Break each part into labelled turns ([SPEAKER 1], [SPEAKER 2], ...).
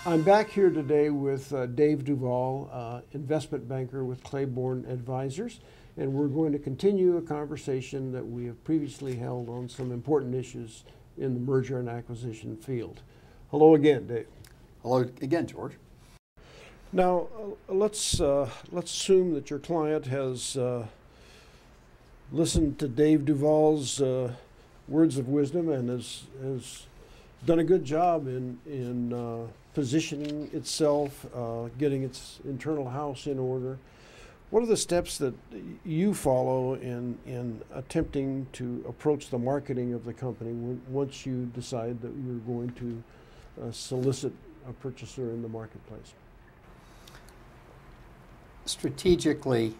[SPEAKER 1] I'm back here today with Dave Duval, investment banker with Claiborne Advisors, and we're going to continue a conversation that we have previously held on some important issues in the merger and acquisition field. Hello again, Dave.
[SPEAKER 2] Hello again, George.
[SPEAKER 1] Now, let's assume that your client has listened to Dave Duval's words of wisdom and has done a good job in positioning itself, getting its internal house in order. What are the steps that you follow in attempting to approach the marketing of the company once you decide that you're going to solicit a purchaser in the marketplace?
[SPEAKER 2] Strategically,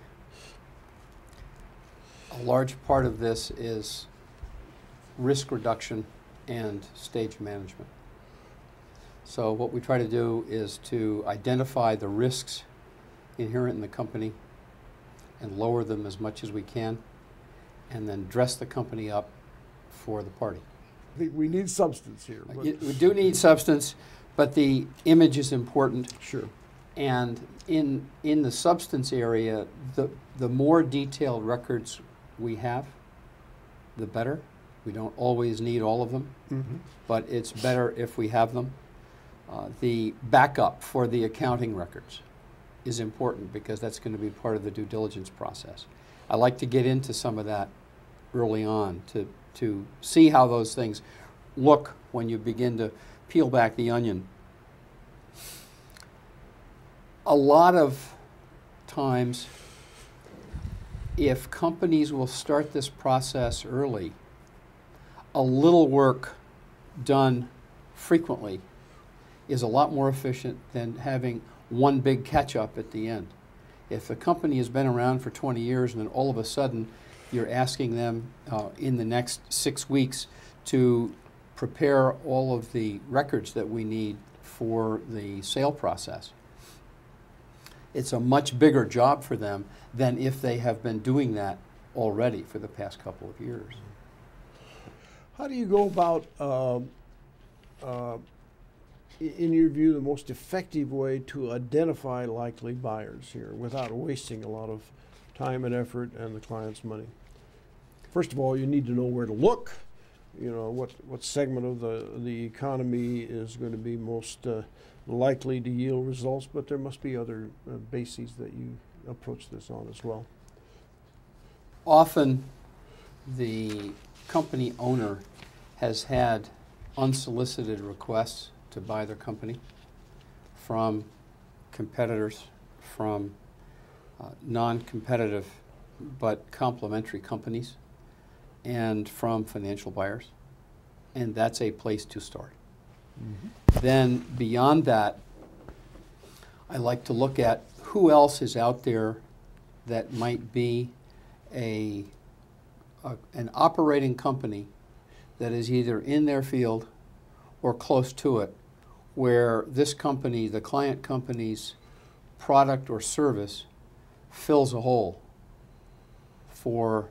[SPEAKER 2] a large part of this is risk reduction and stage management. So what we try to do is to identify the risks inherent in the company and lower them as much as we can, and then dress the company up for the party.
[SPEAKER 1] I think we need substance here.
[SPEAKER 2] We do need substance, but the image is important.
[SPEAKER 1] Sure.
[SPEAKER 2] And in the substance area, the more detailed records we have, the better. We don't always need all of them, but it's better if we have them. The backup for the accounting records is important because that's going to be part of the due diligence process. I like to get into some of that early on to see how those things look when you begin to peel back the onion. A lot of times, if companies will start this process early, a little work done frequently is a lot more efficient than having one big catch-up at the end. If a company has been around for 20 years and then all of a sudden you're asking them in the next 6 weeks to prepare all of the records that we need for the sale process, it's a much bigger job for them than if they have been doing that already for the past couple of years.
[SPEAKER 1] How do you go about, in your view, the most effective way to identify likely buyers here without wasting a lot of time and effort and the client's money? First of all, you need to know where to look. You know, what segment of the economy is going to be most likely to yield results, but there must be other bases that you approach this on as well.
[SPEAKER 2] Often the company owner has had unsolicited requests to buy their company from competitors, from non-competitive but complementary companies, and from financial buyers, and that's a place to start. Then beyond that, I like to look at who else is out there that might be an operating company that is either in their field or close to it, where this company, the client company's product or service, fills a hole for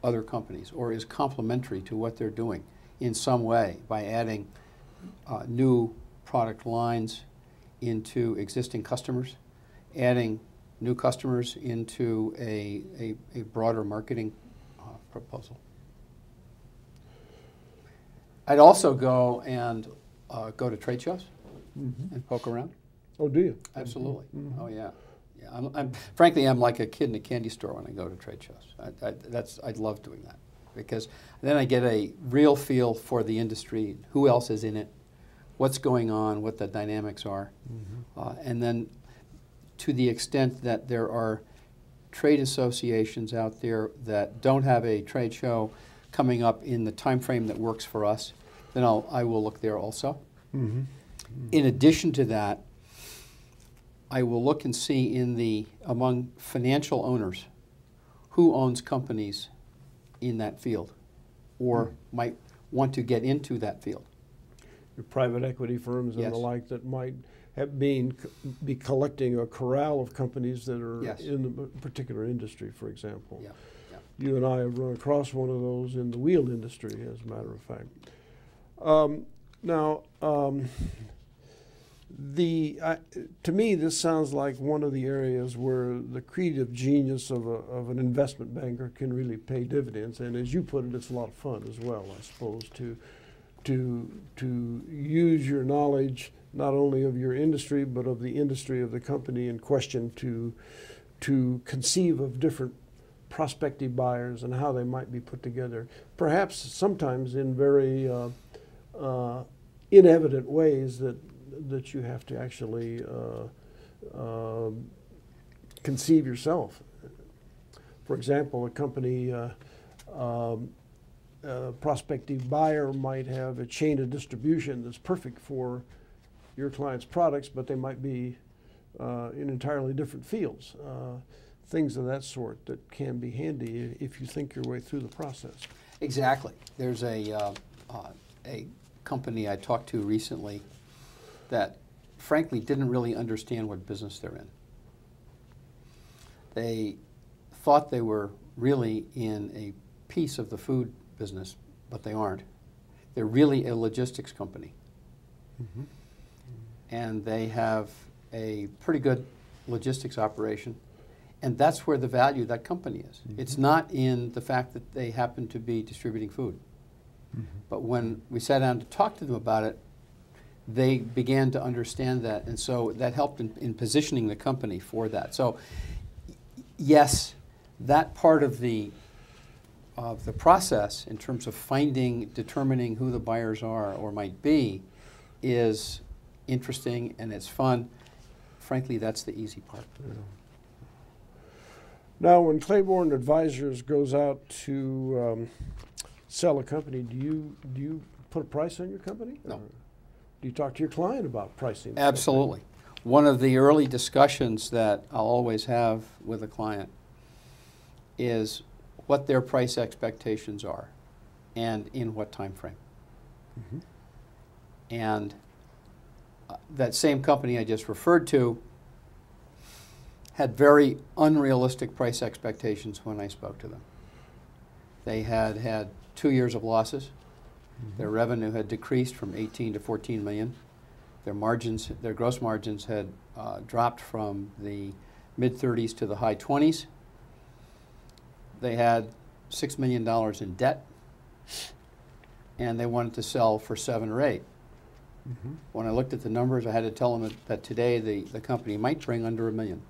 [SPEAKER 2] other companies or is complementary to what they're doing in some way by adding new product lines into existing customers, adding new customers into a broader marketing proposal. I'd also go and go to trade shows and poke around.
[SPEAKER 1] Oh, do you?
[SPEAKER 2] Absolutely. Oh, yeah. Yeah. Frankly, I'm like a kid in a candy store when I go to trade shows. I love doing that because then I get a real feel for the industry, who else is in it, what's going on, what the dynamics are, and then to the extent that there are trade associations out there that don't have a trade show coming up in the time frame that works for us, then I will look there also. In addition to that, I will look and see among financial owners who owns companies in that field or might want to get into that field.
[SPEAKER 1] Your private equity firms and the like that might be collecting a corral of companies that are in a particular industry, for example. You and I have run across one of those in the wheel industry, as a matter of fact. Now, To me, this sounds like one of the areas where the creative genius of an investment banker can really pay dividends. And as you put it, it's a lot of fun as well, I suppose, to use your knowledge not only of your industry but of the industry of the company in question to conceive of different prospective buyers and how they might be put together, perhaps sometimes in very inevident ways that you have to actually conceive yourself. For example, a company, a prospective buyer might have a chain of distribution that's perfect for your client's products, but they might be in entirely different fields. Things of that sort that can be handy if you think your way through the process.
[SPEAKER 2] Exactly. There's a company I talked to recently that frankly didn't really understand what business they're in. They thought they were really in a piece of the food business, but they aren't. They're really a logistics company. Mm-hmm. And they have a pretty good logistics operation. And that's where the value of that company is. Mm-hmm. It's not in the fact that they happen to be distributing food. Mm-hmm. But when we sat down to talk to them about it, they began to understand that. And so that helped in positioning the company for that. So yes, that part of the process in terms of determining who the buyers are or might be is interesting and it's fun. Frankly, that's the easy part.
[SPEAKER 1] Yeah. Now, when Claiborne Advisors goes out to sell a company, do you put a price on your company?
[SPEAKER 2] No.
[SPEAKER 1] Or do you talk to your client about pricing?
[SPEAKER 2] Absolutely. One of the early discussions that I'll always have with a client is what their price expectations are and in what time frame. Mm-hmm. And that same company I just referred to had very unrealistic price expectations when I spoke to them. They had had 2 years of losses. Mm-hmm. Their revenue had decreased from 18 to 14 million. Their gross margins had dropped from the mid-30s to the high 20s. They had $6 million in debt, and they wanted to sell for 7 or 8. Mm-hmm. When I looked at the numbers, I had to tell them that today the company might bring under $1 million.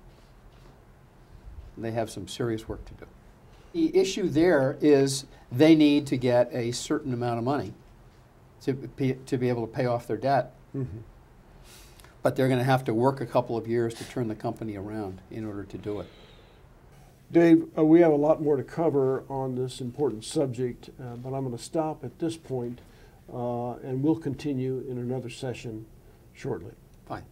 [SPEAKER 2] They have some serious work to do. The issue there is they need to get a certain amount of money to be able to pay off their debt. Mm-hmm. But they're going to have to work a couple of years to turn the company around in order to do it.
[SPEAKER 1] Dave, we have a lot more to cover on this important subject, but I'm going to stop at this point, and we'll continue in another session shortly.
[SPEAKER 2] Fine.